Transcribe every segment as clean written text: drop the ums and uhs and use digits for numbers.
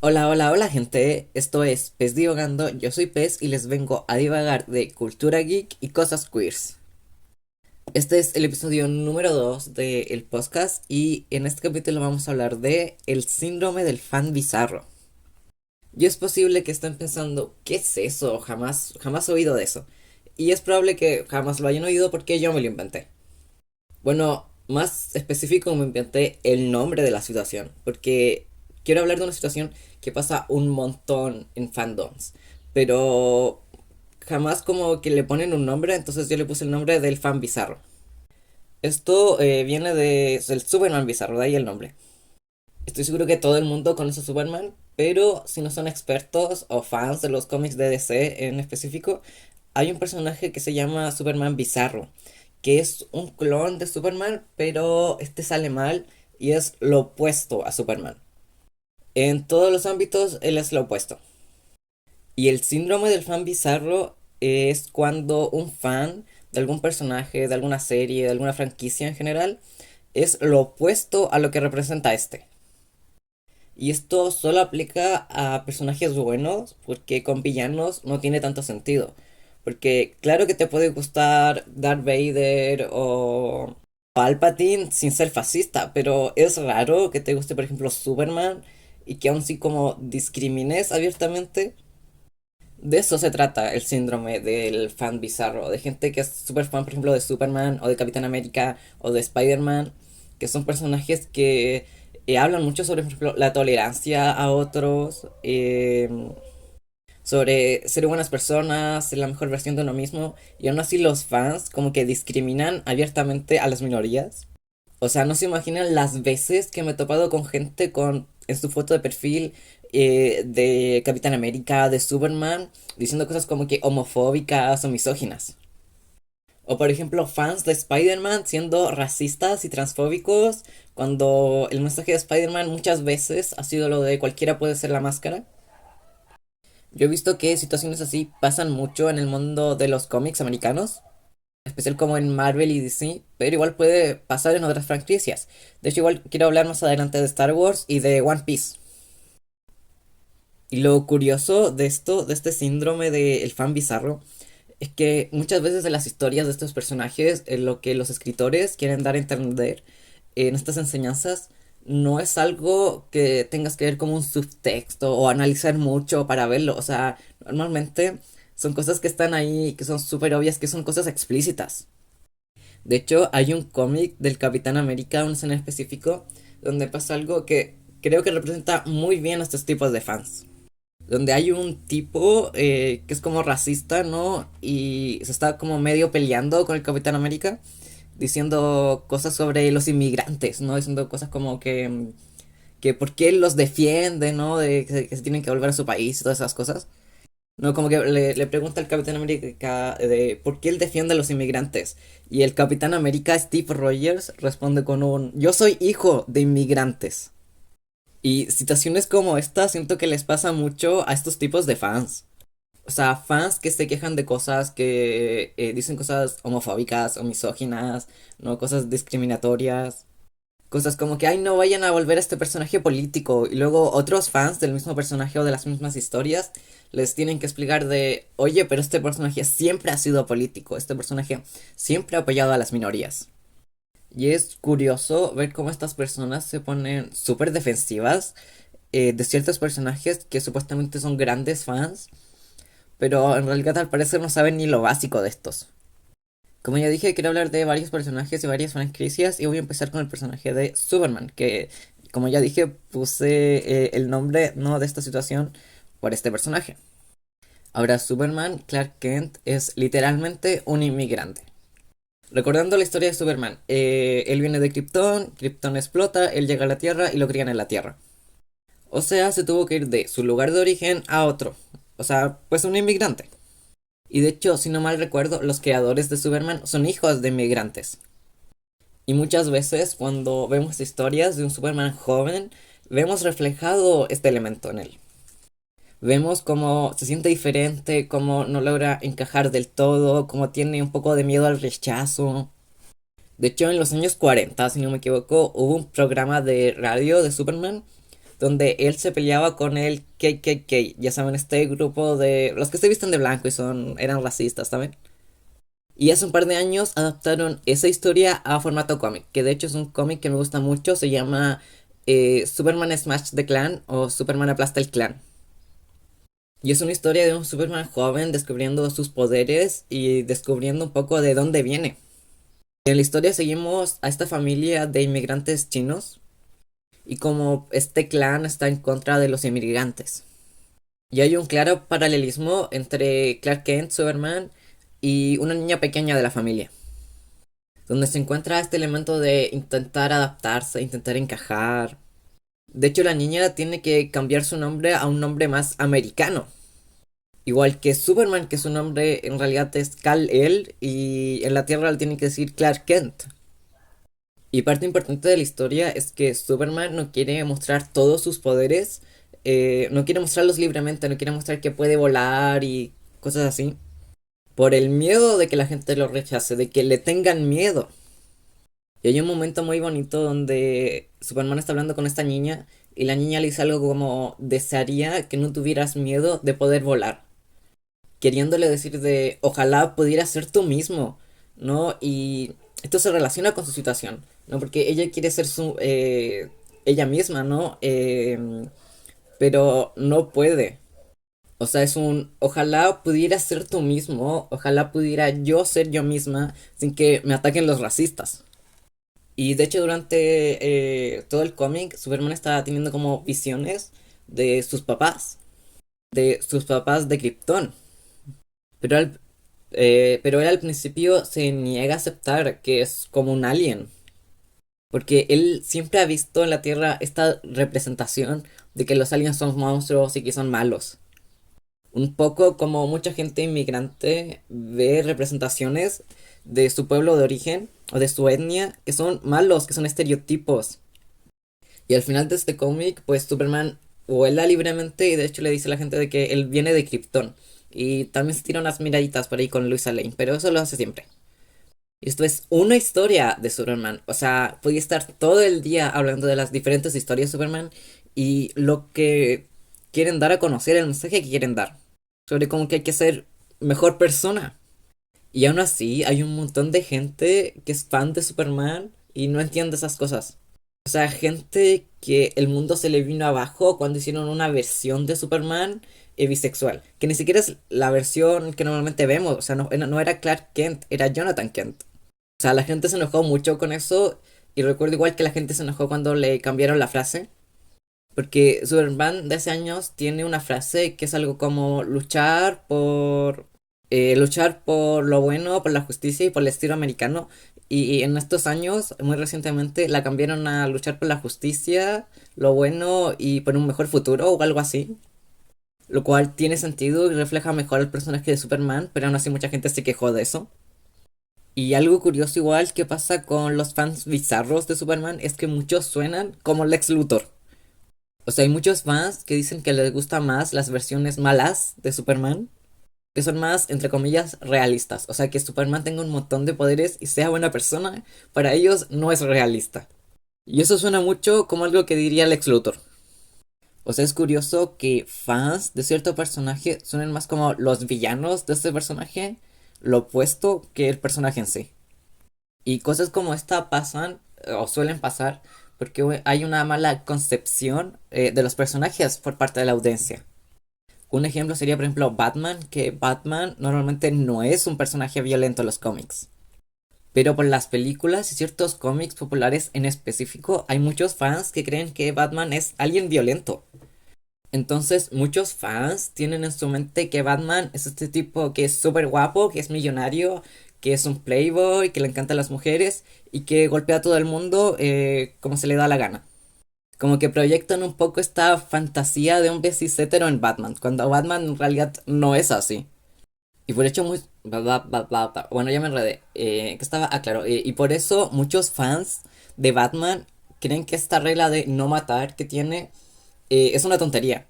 Hola, hola, hola gente, esto es Pez Divagando, yo soy Pez y les vengo a divagar de cultura geek y cosas queers. Este es el episodio número 2 del podcast y en este capítulo vamos a hablar de el síndrome del fan bizarro. Y es posible que estén pensando, ¿qué es eso? Jamás he oído de eso. Y es probable que jamás lo hayan oído porque yo me lo inventé. Bueno, más específico me inventé el nombre de la situación, porque quiero hablar de una situación que pasa un montón en fandoms, pero jamás como que le ponen un nombre, entonces yo le puse el nombre del fan bizarro. Esto viene del Superman bizarro, de ahí el nombre. Estoy seguro que todo el mundo conoce a Superman, pero si no son expertos o fans de los cómics de DC en específico, hay un personaje que se llama Superman Bizarro, que es un clon de Superman, pero este sale mal y es lo opuesto a Superman. En todos los ámbitos, él es lo opuesto. Y el síndrome del fan bizarro es cuando un fan de algún personaje, de alguna serie, de alguna franquicia en general, es lo opuesto a lo que representa este. Y esto solo aplica a personajes buenos, porque con villanos no tiene tanto sentido. Porque claro que te puede gustar Darth Vader o Palpatine sin ser fascista, pero es raro que te guste, por ejemplo, Superman y que aún sí como discrimines abiertamente. De eso se trata el síndrome del fan bizarro, de gente que es super fan, por ejemplo, de Superman o de Capitán América o de Spider-Man, que son personajes que hablan mucho sobre, por ejemplo, la tolerancia a otros, sobre ser buenas personas, ser la mejor versión de uno mismo, y aún así los fans como que discriminan abiertamente a las minorías. O sea, no se imaginan las veces que me he topado con gente con en su foto de perfil de Capitán América, de Superman, diciendo cosas como que homofóbicas o misóginas. O por ejemplo, fans de Spider-Man siendo racistas y transfóbicos, cuando el mensaje de Spider-Man muchas veces ha sido lo de cualquiera puede ser la máscara. Yo he visto que situaciones así pasan mucho en el mundo de los cómics americanos, especial como en Marvel y DC, pero igual puede pasar en otras franquicias. De hecho, igual quiero hablar más adelante de Star Wars y de One Piece. Y lo curioso de esto, de este síndrome del fan bizarro, es que muchas veces en las historias de estos personajes, en lo que los escritores quieren dar a entender en estas enseñanzas, no es algo que tengas que ver como un subtexto o analizar mucho para verlo. O sea, normalmente son cosas que están ahí, que son súper obvias, que son cosas explícitas. De hecho, hay un cómic del Capitán América, una escena en específico, donde pasa algo que creo que representa muy bien a estos tipos de fans. Donde hay un tipo que es como racista, ¿no? Y se está como medio peleando con el Capitán América, diciendo cosas sobre los inmigrantes, ¿no? Diciendo cosas como que por qué él los defiende, ¿no? De que se tienen que volver a su país y todas esas cosas. No, como que le pregunta al Capitán América de por qué él defiende a los inmigrantes. Y el Capitán América, Steve Rogers, responde con un yo soy hijo de inmigrantes. Y situaciones como esta siento que les pasa mucho a estos tipos de fans. O sea, fans que se quejan de cosas que dicen cosas homofóbicas o misóginas, ¿no? Cosas discriminatorias. Cosas como que, ay, no vayan a volver a este personaje político. Y luego otros fans del mismo personaje o de las mismas historias les tienen que explicar de, oye, pero este personaje siempre ha sido político. Este personaje siempre ha apoyado a las minorías. Y es curioso ver cómo estas personas se ponen súper defensivas de ciertos personajes que supuestamente son grandes fans, pero en realidad al parecer no saben ni lo básico de estos. Como ya dije, quiero hablar de varios personajes y varias franquicias y voy a empezar con el personaje de Superman, que como ya dije puse el nombre no de esta situación por este personaje. Ahora Superman, Clark Kent, es literalmente un inmigrante. Recordando la historia de Superman, él viene de Krypton, Krypton explota, él llega a la Tierra y lo crían en la Tierra. O sea, se tuvo que ir de su lugar de origen a otro. O sea, pues un inmigrante. Y de hecho, si no mal recuerdo, los creadores de Superman son hijos de inmigrantes. Y muchas veces cuando vemos historias de un Superman joven, vemos reflejado este elemento en él. Vemos cómo se siente diferente, cómo no logra encajar del todo, cómo tiene un poco de miedo al rechazo. De hecho, en los años 40, si no me equivoco, hubo un programa de radio de Superman donde él se peleaba con el KKK, ya saben, este grupo de los que se visten de blanco y eran racistas, ¿saben? Y hace un par de años adaptaron esa historia a formato cómic, que de hecho es un cómic que me gusta mucho, se llama Superman Smash the Clan o Superman Aplasta el Clan. Y es una historia de un Superman joven descubriendo sus poderes y descubriendo un poco de dónde viene. En la historia seguimos a esta familia de inmigrantes chinos y como este clan está en contra de los inmigrantes. Y hay un claro paralelismo entre Clark Kent, Superman, y una niña pequeña de la familia, donde se encuentra este elemento de intentar adaptarse, intentar encajar. De hecho, la niña tiene que cambiar su nombre a un nombre más americano. Igual que Superman, que su nombre en realidad es Kal-El y en la Tierra le tiene que decir Clark Kent. Y parte importante de la historia es que Superman no quiere mostrar todos sus poderes, no quiere mostrarlos libremente, no quiere mostrar que puede volar y cosas así, por el miedo de que la gente lo rechace, de que le tengan miedo. Y hay un momento muy bonito donde Superman está hablando con esta niña y la niña le dice algo como desearía que no tuvieras miedo de poder volar, queriéndole decir de ojalá pudieras ser tú mismo, ¿no? Y esto se relaciona con su situación, ¿no? Porque ella quiere ser ella misma, ¿no? Pero no puede. O sea, es un ojalá pudiera ser tú mismo, ojalá pudiera yo ser yo misma sin que me ataquen los racistas. Y de hecho durante todo el cómic, Superman está teniendo como visiones de sus papás de Krypton. Pero pero él al principio se niega a aceptar que es como un alien, porque él siempre ha visto en la Tierra esta representación de que los aliens son monstruos y que son malos. Un poco como mucha gente inmigrante ve representaciones de su pueblo de origen o de su etnia que son malos, que son estereotipos. Y al final de este cómic, pues Superman vuela libremente y de hecho le dice a la gente de que él viene de Krypton. Y también se tira unas miraditas por ahí con Luisa Lane, pero eso lo hace siempre. Y esto es una historia de Superman. O sea, podía estar todo el día hablando de las diferentes historias de Superman y lo que quieren dar a conocer, el mensaje que quieren dar. Sobre cómo que hay que ser mejor persona. Y aún así, hay un montón de gente que es fan de Superman y no entiende esas cosas. O sea, gente que el mundo se le vino abajo cuando hicieron una versión de Superman bisexual. Que ni siquiera es la versión que normalmente vemos. O sea, no era Clark Kent, era Jonathan Kent. O sea, la gente se enojó mucho con eso. Y recuerdo igual que la gente se enojó cuando le cambiaron la frase. Porque Superman de hace años tiene una frase que es algo como luchar por lo bueno, por la justicia y por el estilo americano. Y en estos años, muy recientemente, la cambiaron a luchar por la justicia, lo bueno y por un mejor futuro o algo así. Lo cual tiene sentido y refleja mejor el personaje de Superman, pero aún así mucha gente se quejó de eso. Y algo curioso igual que pasa con los fans bizarros de Superman es que muchos suenan como Lex Luthor. O sea, hay muchos fans que dicen que les gustan más las versiones malas de Superman, que son más, entre comillas, realistas. O sea, que Superman tenga un montón de poderes y sea buena persona, para ellos no es realista. Y eso suena mucho como algo que diría Lex Luthor. O sea, es curioso que fans de cierto personaje suenen más como los villanos de ese personaje, lo opuesto que el personaje en sí. Y cosas como esta pasan, o suelen pasar, porque hay una mala concepción de los personajes por parte de la audiencia. Un ejemplo sería, por ejemplo, Batman, que Batman normalmente no es un personaje violento en los cómics. Pero por las películas y ciertos cómics populares en específico, hay muchos fans que creen que Batman es alguien violento. Entonces, muchos fans tienen en su mente que Batman es este tipo que es súper guapo, que es millonario, que es un playboy, que le encantan las mujeres y que golpea a todo el mundo como se le da la gana. Como que proyectan un poco esta fantasía de hombre cis hetero en Batman, cuando Batman en realidad no es así. Y por hecho, bueno, ya me enredé. Que estaba, claro. Y por eso muchos fans de Batman creen que esta regla de no matar que tiene es una tontería.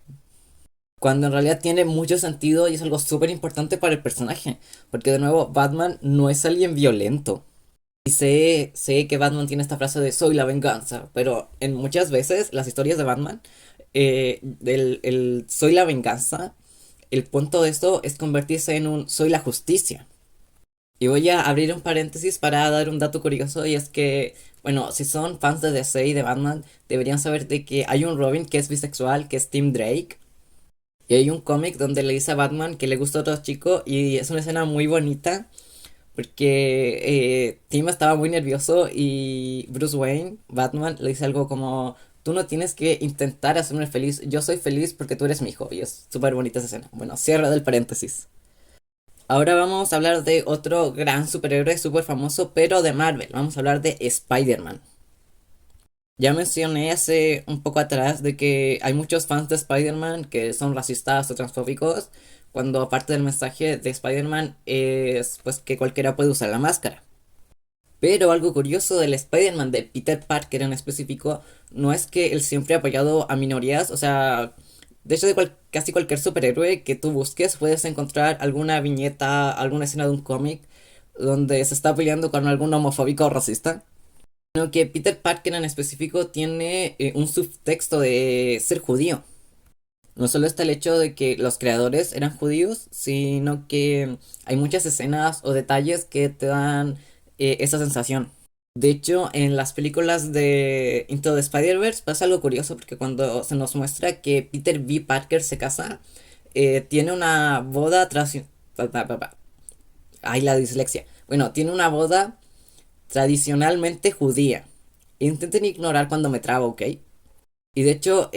Cuando en realidad tiene mucho sentido y es algo súper importante para el personaje. Porque de nuevo, Batman no es alguien violento. Y sé que Batman tiene esta frase de soy la venganza, pero en muchas veces las historias de Batman del soy la venganza, el punto de esto es convertirse en un soy la justicia. Y voy a abrir un paréntesis para dar un dato curioso y es que, bueno, si son fans de DC y de Batman, deberían saber de que hay un Robin que es bisexual, que es Tim Drake. Y hay un cómic donde le dice a Batman que le gusta a otro chico y es una escena muy bonita porque Tim estaba muy nervioso y Bruce Wayne, Batman, le dice algo como, tú no tienes que intentar hacerme feliz, yo soy feliz porque tú eres mi hijo. Y es súper bonita esa escena. Bueno, cierra del paréntesis. Ahora vamos a hablar de otro gran superhéroe súper famoso, pero de Marvel. Vamos a hablar de Spider-Man. Ya mencioné hace un poco atrás de que hay muchos fans de Spider-Man que son racistas o transfóbicos, cuando parte del mensaje de Spider-Man es pues que cualquiera puede usar la máscara. Pero algo curioso del Spider-Man de Peter Parker en específico no es que él siempre ha apoyado a minorías, o sea, de hecho de casi cualquier superhéroe que tú busques puedes encontrar alguna viñeta, alguna escena de un cómic donde se está peleando con algún homofóbico o racista. Sino que Peter Parker en específico tiene un subtexto de ser judío. No solo está el hecho de que los creadores eran judíos, sino que hay muchas escenas o detalles que te dan esa sensación. De hecho, en las películas de Into the Spider-Verse pasa algo curioso porque cuando se nos muestra que Peter B. Parker se casa, tiene una boda tras... Ay, la dislexia. Bueno, tiene una boda tradicionalmente judía. Intenten ignorar cuando me trabo, ¿ok? Y de hecho,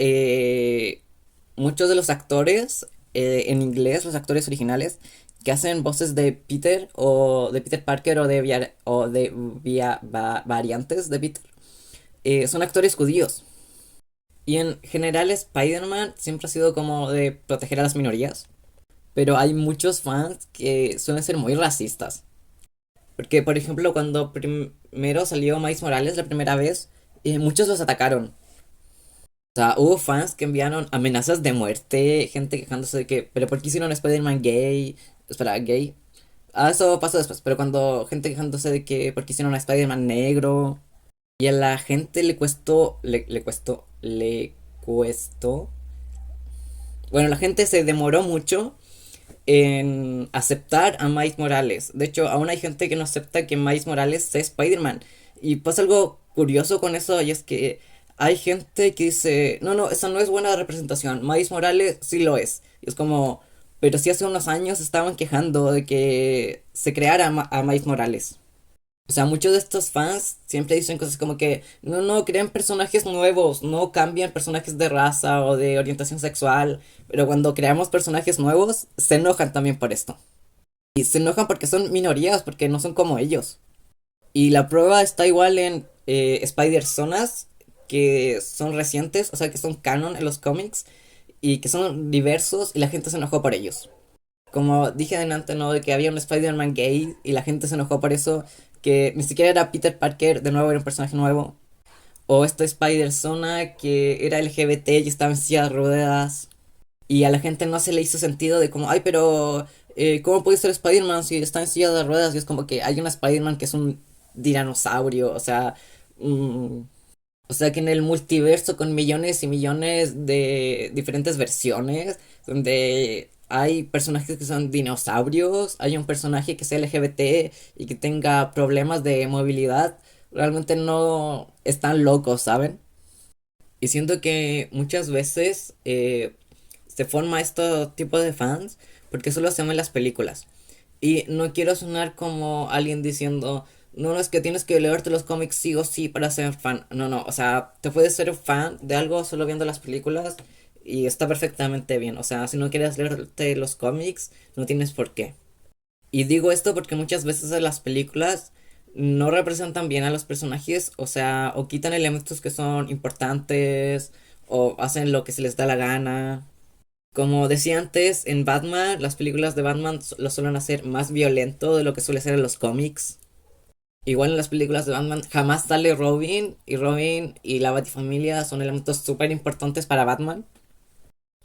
muchos de los actores en inglés, los actores originales, que hacen voces de Peter o de Peter Parker o de variantes de Peter, son actores judíos. Y en general Spider-Man siempre ha sido como de proteger a las minorías, pero hay muchos fans que suelen ser muy racistas. Porque, por ejemplo, cuando primero salió Miles Morales la primera vez, muchos los atacaron. O sea, hubo fans que enviaron amenazas de muerte, gente quejándose de que, pero ¿por qué hicieron Spider-Man gay? Espera, gay. Ah, eso pasó después, pero cuando gente quejándose de que, ¿por qué hicieron a Spider-Man negro? Y a la gente le cuestó. Bueno, la gente se demoró mucho en aceptar a Miles Morales. De hecho, aún hay gente que no acepta que Miles Morales sea Spider-Man. Y pasa algo curioso con eso, y es que hay gente que dice, no, no, esa no es buena representación. Miles Morales sí lo es. Y es como, pero si hace unos años estaban quejando de que se creara a Miles Morales. O sea, muchos de estos fans siempre dicen cosas como que no, no, crean personajes nuevos, no cambian personajes de raza o de orientación sexual, pero cuando creamos personajes nuevos, se enojan también por esto. Y se enojan porque son minorías, porque no son como ellos. Y la prueba está igual en Spider-Zonas, que son recientes, o sea, que son canon en los cómics, y que son diversos, y la gente se enojó por ellos. Como dije adelante, ¿no? De que había un Spider-Man gay y la gente se enojó por eso, que ni siquiera era Peter Parker, de nuevo era un personaje nuevo. O esta Spider-Zona que era LGBT y estaba en silla de ruedas. Y a la gente no se le hizo sentido de como, ay, pero ¿cómo puede ser Spider-Man si está en silla de ruedas? Y es como que hay un Spider-Man que es un dinosaurio, mm, o sea que en el multiverso con millones y millones de diferentes versiones, donde hay personajes que son dinosaurios, hay un personaje que sea LGBT y que tenga problemas de movilidad, realmente no están locos, ¿saben? Y siento que muchas veces se forma este tipo de fans porque solo se ven las películas. Y no quiero sonar como alguien diciendo, no, no, es que tienes que leerte los cómics sí o sí para ser fan. No, no, o sea, te puedes ser fan de algo solo viendo las películas y está perfectamente bien. O sea, si no quieres leerte los cómics, no tienes por qué. Y digo esto porque muchas veces en las películas no representan bien a los personajes, o sea, o quitan elementos que son importantes, o hacen lo que se les da la gana. Como decía antes, en Batman, las películas de Batman lo suelen hacer más violento de lo que suele ser en los cómics. Igual en las películas de Batman jamás sale Robin y la Batifamilia son elementos súper importantes para Batman.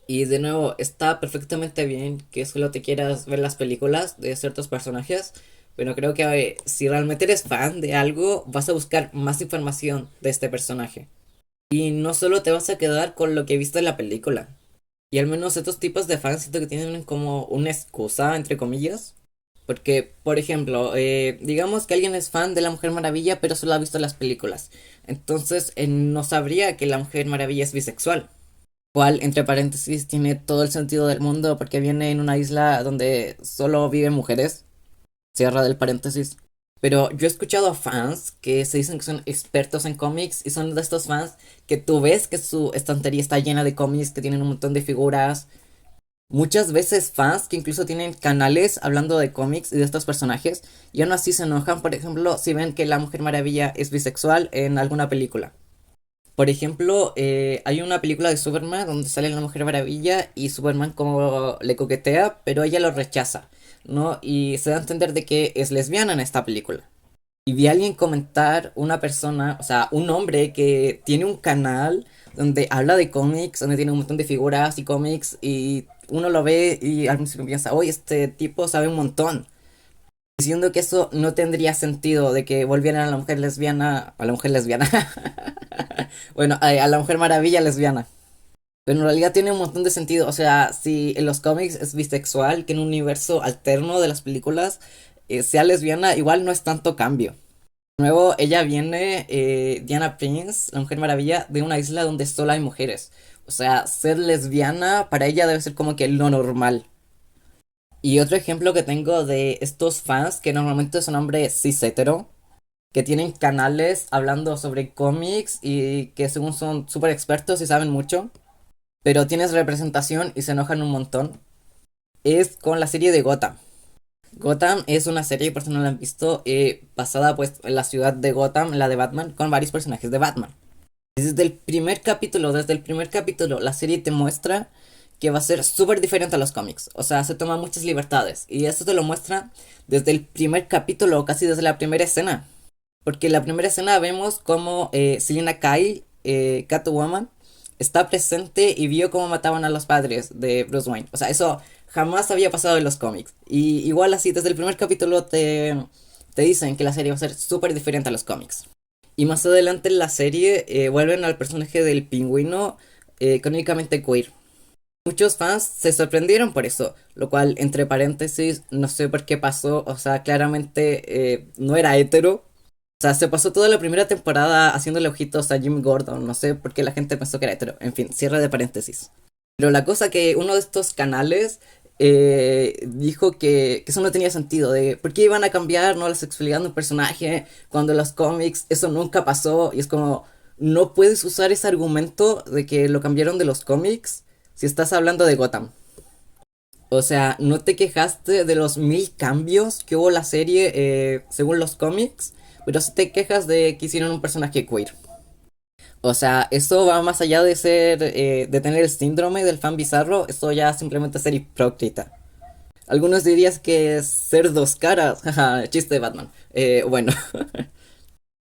Y de nuevo, está perfectamente bien que solo te quieras ver las películas de ciertos personajes, pero creo que si realmente eres fan de algo, vas a buscar más información de este personaje. Y no solo te vas a quedar con lo que viste en la película. Y al menos estos tipos de fans siento que tienen como una excusa, entre comillas. Porque, por ejemplo, digamos que alguien es fan de la Mujer Maravilla, pero solo ha visto las películas. Entonces, no sabría que la Mujer Maravilla es bisexual. Cual, entre paréntesis, tiene todo el sentido del mundo porque viene en una isla donde solo viven mujeres. Cierra del paréntesis. Pero yo he escuchado a fans que se dicen que son expertos en cómics y son de estos fans que tú ves que su estantería está llena de cómics, que tienen un montón de figuras. Muchas veces fans que incluso tienen canales hablando de cómics y de estos personajes y aún así se enojan, por ejemplo, si ven que la Mujer Maravilla es bisexual en alguna película. Por ejemplo, hay una película de Superman donde sale la Mujer Maravilla y Superman como le coquetea, pero ella lo rechaza, ¿no? Y se da a entender de que es lesbiana en esta película. Y vi a alguien comentar, una persona, o sea, un hombre que tiene un canal donde habla de cómics, donde tiene un montón de figuras y cómics, y uno lo ve y al principio piensa, oye, este tipo sabe un montón. Diciendo que eso no tendría sentido de que volvieran a la mujer lesbiana, bueno, a la Mujer Maravilla lesbiana. Pero en realidad tiene un montón de sentido. O sea, si en los cómics es bisexual, que en un universo alterno de las películas sea lesbiana, igual no es tanto cambio. De nuevo, ella viene, Diana Prince, la Mujer Maravilla, de una isla donde solo hay mujeres. O sea, ser lesbiana para ella debe ser como que lo normal. Y otro ejemplo que tengo de estos fans, que normalmente son hombres cis hetero, que tienen canales hablando sobre cómics y que según son súper expertos y saben mucho, pero tienes representación y se enojan un montón, es con la serie de Gotham. Gotham es una serie, por si no la han visto, basada pues en la ciudad de Gotham, la de Batman, con varios personajes de Batman. Desde el primer capítulo, la serie te muestra que va a ser súper diferente a los cómics. O sea, se toma muchas libertades. Y eso te lo muestra desde el primer capítulo, casi desde la primera escena. Porque en la primera escena vemos como Selina Kyle, Catwoman, está presente y vio cómo mataban a los padres de Bruce Wayne. O sea, eso jamás había pasado en los cómics. Y igual así, desde el primer capítulo te dicen que la serie va a ser súper diferente a los cómics. Y más adelante en la serie vuelven al personaje del pingüino canónicamente queer. Muchos fans se sorprendieron por eso, lo cual, entre paréntesis, no sé por qué pasó, o sea, claramente no era hetero. O sea, se pasó toda la primera temporada haciéndole ojitos a Jim Gordon, no sé por qué la gente pensó que era hetero. En fin, cierre de paréntesis. Pero la cosa que uno de estos canales dijo que eso no tenía sentido, de por qué iban a cambiar, ¿no?, la sexualidad de un personaje cuando en los cómics eso nunca pasó y es como, no puedes usar ese argumento de que lo cambiaron de los cómics si estás hablando de Gotham. O sea, no te quejaste de los 1000 cambios que hubo en la serie según los cómics, pero sí te quejas de que hicieron un personaje queer. O sea, eso va más allá de ser, de tener el síndrome del fan bizarro, eso ya simplemente es ser hipócrita. Algunos dirías que es ser dos caras, jaja, chiste de Batman. Bueno,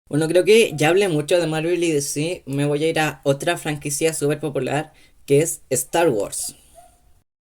bueno, creo que ya hablé mucho de Marvel y de DC, me voy a ir a otra franquicia súper popular que es Star Wars.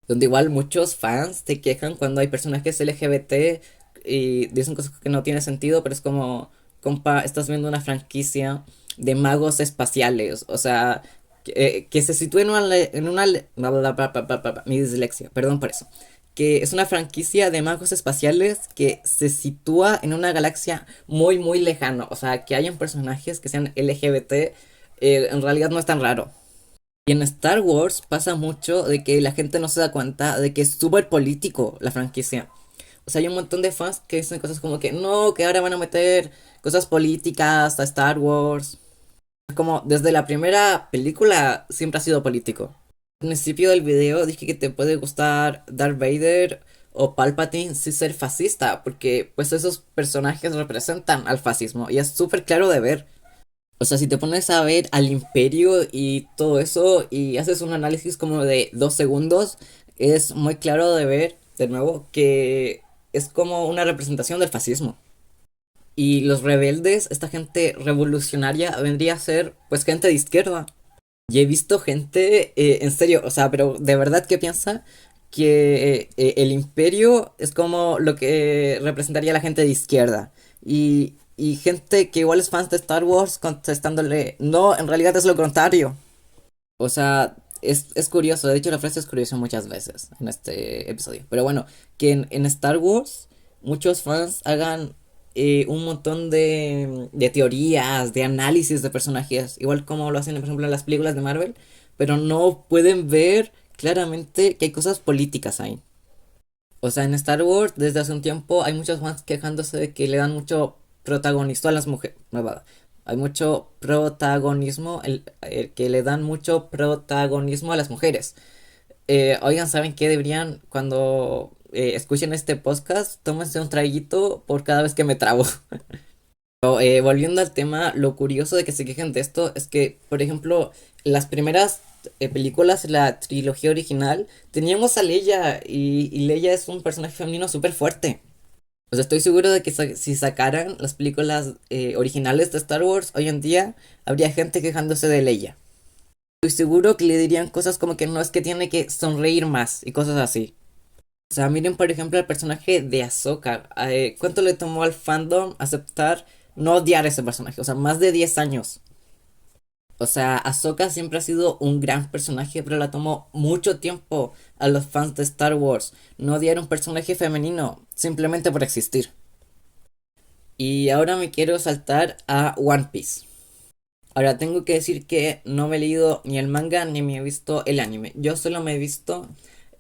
Donde igual muchos fans te quejan cuando hay personajes LGBT y dicen cosas que no tienen sentido, pero es como, compa, estás viendo una franquicia de magos espaciales, o sea, que se sitúe bla, bla, bla, bla, bla, bla, mi dislexia, perdón por eso. Que es una franquicia de magos espaciales que se sitúa en una galaxia muy, muy lejana. O sea, que hayan personajes que sean LGBT, en realidad no es tan raro. Y en Star Wars pasa mucho de que la gente no se da cuenta de que es súper político la franquicia. O sea, hay un montón de fans que dicen cosas como que no, que ahora van a meter cosas políticas a Star Wars. Como desde la primera película siempre ha sido político. Al principio del video dije que te puede gustar Darth Vader o Palpatine sin ser fascista, porque pues esos personajes representan al fascismo y es súper claro de ver. O sea, si te pones a ver al Imperio y todo eso y haces un análisis como de 2 segundos, es muy claro de ver, de nuevo, que es como una representación del fascismo. Y los rebeldes, esta gente revolucionaria, vendría a ser pues gente de izquierda. Y he visto gente, en serio, o sea, pero de verdad que piensa que el Imperio es como lo que representaría la gente de izquierda. y gente que igual es fans de Star Wars contestándole, no, en realidad es lo contrario. O sea, es curioso, de hecho la frase es curiosa muchas veces en este episodio. Pero bueno, que en Star Wars muchos fans hagan un montón de teorías, de análisis de personajes, igual como lo hacen, por ejemplo, en las películas de Marvel, pero no pueden ver claramente que hay cosas políticas ahí. O sea, en Star Wars desde hace un tiempo hay muchos fans quejándose de que le dan mucho protagonismo a las mujeres. Hay mucho protagonismo, el que le dan mucho protagonismo a las mujeres. Oigan, ¿saben qué? Deberían, cuando escuchen este podcast, tómense un traguito por cada vez que me trabo. Pero, volviendo al tema, lo curioso de que se quejen de esto es que, por ejemplo, las primeras películas, la trilogía original, teníamos a Leia y Leia es un personaje femenino súper fuerte. O sea, estoy seguro de que si sacaran las películas originales de Star Wars hoy en día, habría gente quejándose de Leia. Estoy seguro que le dirían cosas como que no es que tiene que sonreír más y cosas así. O sea, miren por ejemplo el personaje de Ahsoka. ¿Cuánto le tomó al fandom aceptar no odiar ese personaje? O sea, más de 10 años. O sea, Ahsoka siempre ha sido un gran personaje, pero la tomó mucho tiempo a los fans de Star Wars no odiar un personaje femenino simplemente por existir. Y ahora me quiero saltar a One Piece. Ahora tengo que decir que no me he leído ni el manga ni me he visto el anime. Yo solo me he visto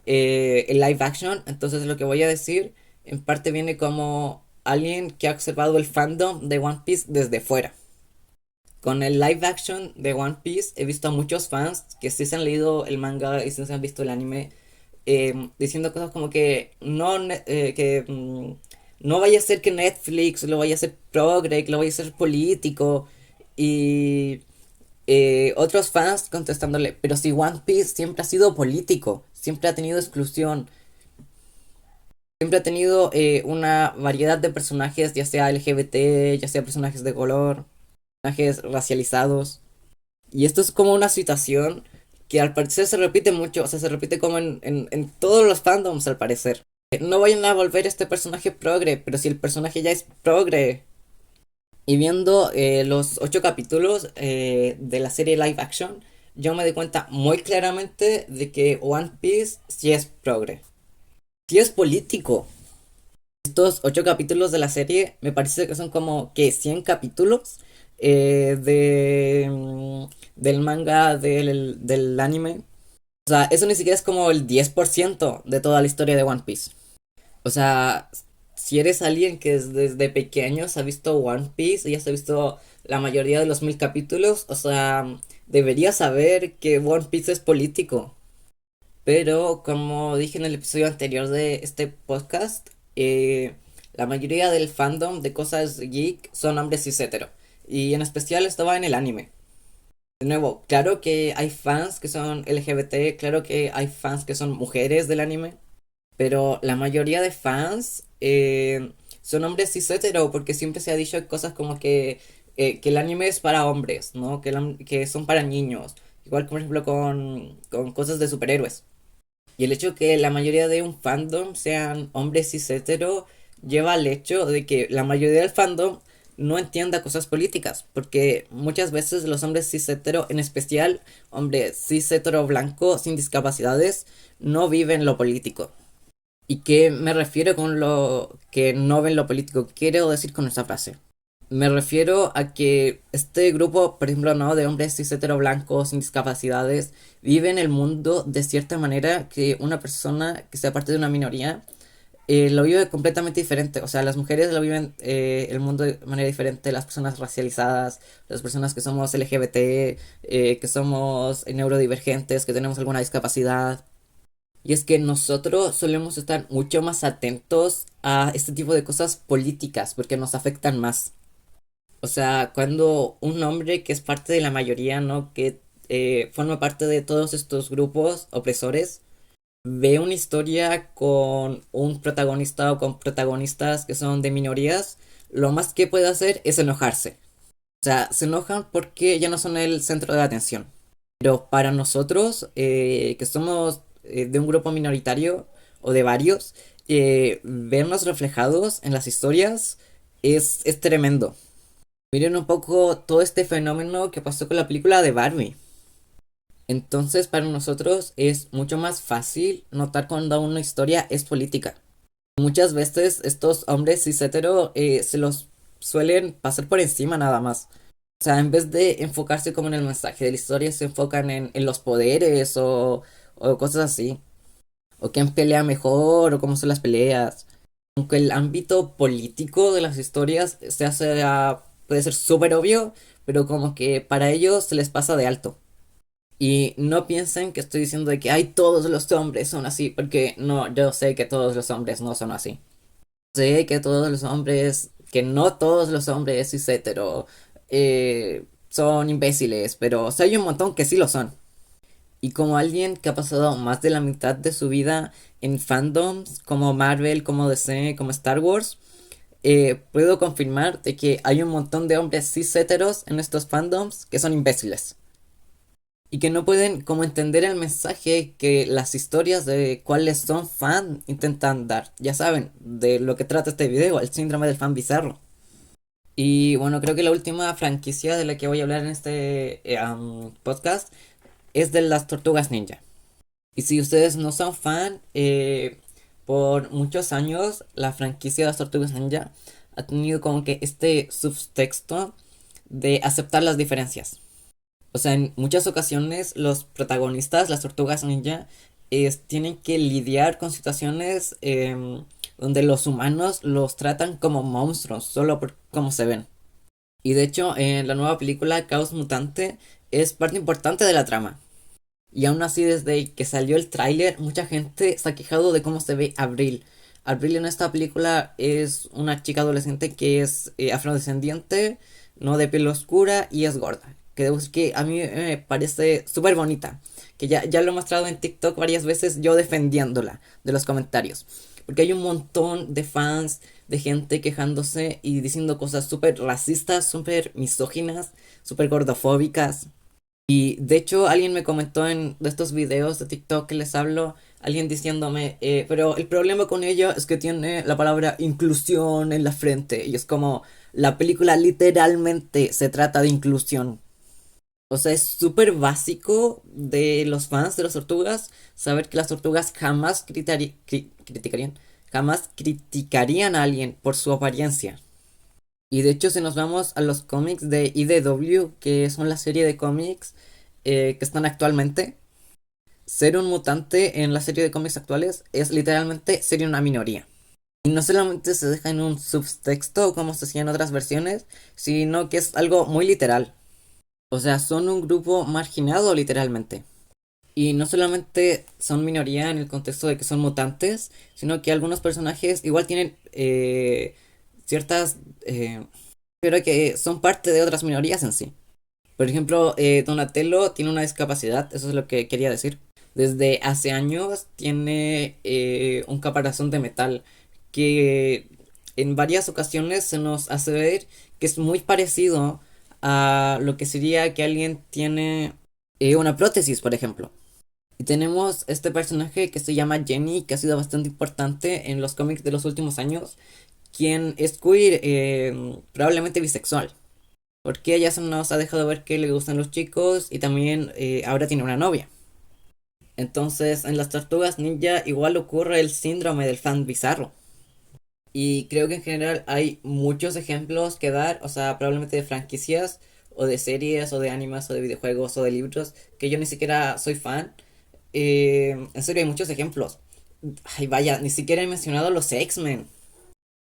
el live action, entonces lo que voy a decir en parte viene como alguien que ha observado el fandom de One Piece desde fuera. Con el live action de One Piece he visto a muchos fans que sí se han leído el manga y sí se han visto el anime diciendo cosas como que no vaya a ser que Netflix lo vaya a hacer progre, que lo vaya a hacer político y otros fans contestándole, pero si One Piece siempre ha sido político, siempre ha tenido exclusión, siempre ha tenido una variedad de personajes, ya sea LGBT, ya sea personajes de color, personajes racializados. Y esto es como una situación que al parecer se repite mucho, o sea, se repite como en todos los fandoms al parecer. No vayan a volver este personaje progre, pero si el personaje ya es progre. Y viendo los 8 capítulos de la serie live action, yo me di cuenta muy claramente de que One Piece sí es progre. Sí es político. Estos 8 capítulos de la serie me parece que son como que 100 capítulos del manga del anime. O sea, eso ni siquiera es como el 10% de toda la historia de One Piece. O sea, si eres alguien que desde pequeños ha visto One Piece y ya se ha visto la mayoría de los 1000 capítulos, o sea, deberías saber que One Piece es político. Pero como dije en el episodio anterior de este podcast, la mayoría del fandom de cosas geek son hombres cis hetero. Y en especial estaba en el anime. De nuevo, claro que hay fans que son LGBT, claro que hay fans que son mujeres del anime, pero la mayoría de fans son hombres cis hetero porque siempre se ha dicho cosas como que el anime es para hombres, ¿no? Que son para niños. Igual, por ejemplo, con cosas de superhéroes. Y el hecho que la mayoría de un fandom sean hombres cis hetero lleva al hecho de que la mayoría del fandom no entienda cosas políticas, porque muchas veces los hombres cis hetero, en especial hombres cis hetero blanco sin discapacidades, no viven lo político. ¿Y qué me refiero con lo que no ven lo político? ¿Qué quiero decir con esa frase? Me refiero a que este grupo, por ejemplo, no, de hombres cis hetero blancos sin discapacidades, viven el mundo de cierta manera que una persona que sea parte de una minoría lo vive completamente diferente. O sea, las mujeres lo viven el mundo de manera diferente, las personas racializadas, las personas que somos LGBT, que somos neurodivergentes, que tenemos alguna discapacidad. Y es que nosotros solemos estar mucho más atentos a este tipo de cosas políticas porque nos afectan más. O sea, cuando un hombre que es parte de la mayoría, ¿no? Que forma parte de todos estos grupos opresores, ve una historia con un protagonista o con protagonistas que son de minorías, lo más que puede hacer es enojarse. O sea, se enojan porque ya no son el centro de atención. Pero para nosotros, que somos de un grupo minoritario o de varios, vernos reflejados en las historias es tremendo. Miren un poco todo este fenómeno que pasó con la película de Barbie. Entonces, para nosotros es mucho más fácil notar cuando una historia es política. Muchas veces estos hombres cis hetero se los suelen pasar por encima nada más. O sea, en vez de enfocarse como en el mensaje de la historia, se enfocan en los poderes o cosas así. O quién pelea mejor o cómo son las peleas. Aunque el ámbito político de las historias se hace, puede ser súper obvio, pero como que para ellos se les pasa de alto. Y no piensen que estoy diciendo de que ay, todos los hombres son así, porque no, yo sé que todos los hombres no son así. Sé que todos los hombres, que no todos los hombres cis hetero son imbéciles, pero o sea, hay un montón que sí lo son. Y como alguien que ha pasado más de la mitad de su vida en fandoms como Marvel, como DC, como Star Wars, puedo confirmar de que hay un montón de hombres cis heteros en estos fandoms que son imbéciles. Y que no pueden como entender el mensaje que las historias de cuáles son fan intentan dar. Ya saben, de lo que trata este video, el síndrome del fan bizarro. Y bueno, creo que la última franquicia de la que voy a hablar en este podcast es de las Tortugas Ninja. Y si ustedes no son fan, por muchos años la franquicia de las Tortugas Ninja ha tenido como que este subtexto de aceptar las diferencias. O sea, en muchas ocasiones los protagonistas, las tortugas ninja, tienen que lidiar con situaciones donde los humanos los tratan como monstruos, solo por cómo se ven. Y de hecho, en la nueva película Caos Mutante es parte importante de la trama. Y aún así, desde que salió el tráiler, mucha gente se ha quejado de cómo se ve Abril. Abril en esta película es una chica adolescente que es afrodescendiente, no de piel oscura y es gorda. Que debo decir que a mí me parece súper bonita. Que ya lo he mostrado en TikTok varias veces yo defendiéndola de los comentarios. Porque hay un montón de fans, de gente quejándose y diciendo cosas súper racistas, súper misóginas, súper gordofóbicas. Y de hecho alguien me comentó en de estos videos de TikTok que les hablo, alguien diciéndome, pero el problema con ella es que tiene la palabra inclusión en la frente. Y es como, la película literalmente se trata de inclusión. O sea, es súper básico de los fans de las tortugas saber que las tortugas jamás criticarían a alguien por su apariencia. Y de hecho, si nos vamos a los cómics de IDW, que son la serie de cómics que están actualmente, ser un mutante en la serie de cómics actuales es literalmente ser una minoría. Y no solamente se deja en un subtexto como se hacía en otras versiones, sino que es algo muy literal. O sea, son un grupo marginado literalmente. Y no solamente son minoría en el contexto de que son mutantes, sino que algunos personajes igual tienen ciertas... pero que son parte de otras minorías en sí. Por ejemplo, Donatello tiene una discapacidad, eso es lo que quería decir. Desde hace años tiene un caparazón de metal que en varias ocasiones se nos hace ver que es muy parecido a lo que sería que alguien tiene una prótesis, por ejemplo. Y tenemos este personaje que se llama Jenny, que ha sido bastante importante en los cómics de los últimos años, quien es queer, probablemente bisexual. Porque ella se nos ha dejado ver que le gustan los chicos y también ahora tiene una novia. Entonces, en las tortugas ninja igual ocurre el síndrome del fan bizarro. Y creo que en general hay muchos ejemplos que dar, o sea, probablemente de franquicias, o de series, o de animes, o de videojuegos, o de libros, que yo ni siquiera soy fan. En serio, hay muchos ejemplos. Ay, vaya, ni siquiera he mencionado los X-Men.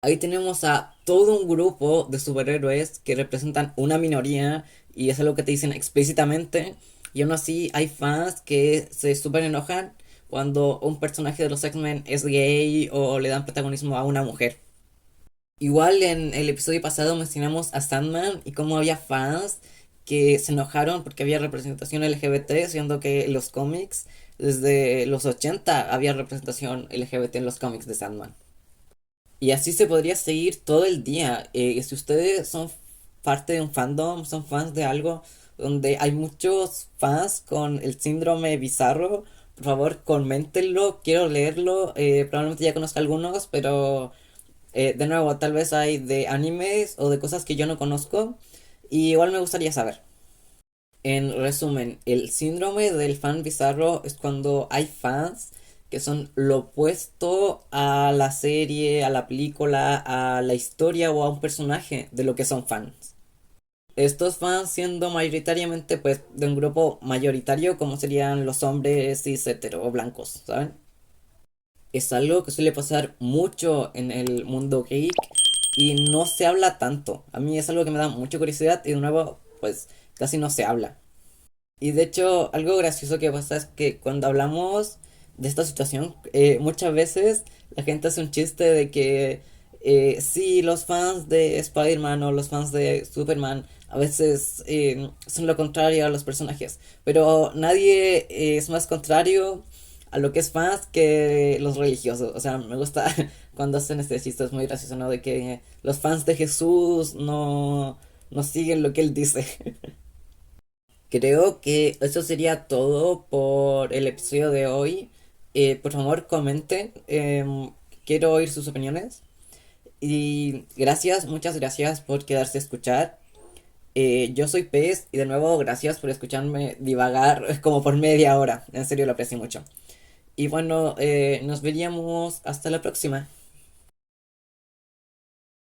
Ahí tenemos a todo un grupo de superhéroes que representan una minoría y es algo que te dicen explícitamente. Y aún así hay fans que se super enojan cuando un personaje de los X-Men es gay o le dan protagonismo a una mujer. Igual en el episodio pasado mencionamos a Sandman y cómo había fans que se enojaron porque había representación LGBT, siendo que en los cómics, desde los 80 había representación LGBT en los cómics de Sandman. Y así se podría seguir todo el día. Si ustedes son parte de un fandom, son fans de algo donde hay muchos fans con el síndrome bizarro, por favor, coméntenlo, quiero leerlo. Probablemente ya conozco algunos, pero de nuevo, tal vez hay de animes o de cosas que yo no conozco. Y igual me gustaría saber. En resumen, el síndrome del fan bizarro es cuando hay fans que son lo opuesto a la serie, a la película, a la historia o a un personaje de lo que son fans. Estos fans siendo mayoritariamente pues de un grupo mayoritario como serían los hombres cis hetero o blancos, ¿saben? Es algo que suele pasar mucho en el mundo geek y no se habla tanto. A mí es algo que me da mucha curiosidad y de nuevo pues casi no se habla. Y de hecho, algo gracioso que pasa es que cuando hablamos de esta situación, muchas veces la gente hace un chiste de que sí, los fans de Spider-Man o los fans de Superman a veces son lo contrario a los personajes, pero nadie es más contrario a lo que es fans que los religiosos. O sea, me gusta cuando hacen este chiste, es muy gracioso, ¿no? De que los fans de Jesús no siguen lo que él dice. Creo que eso sería todo por el episodio de hoy. Por favor, comenten. Quiero oír sus opiniones. Y gracias, muchas gracias por quedarse a escuchar. Yo soy Pez y de nuevo gracias por escucharme divagar como por media hora. En serio lo aprecio mucho. Y bueno, nos veríamos hasta la próxima.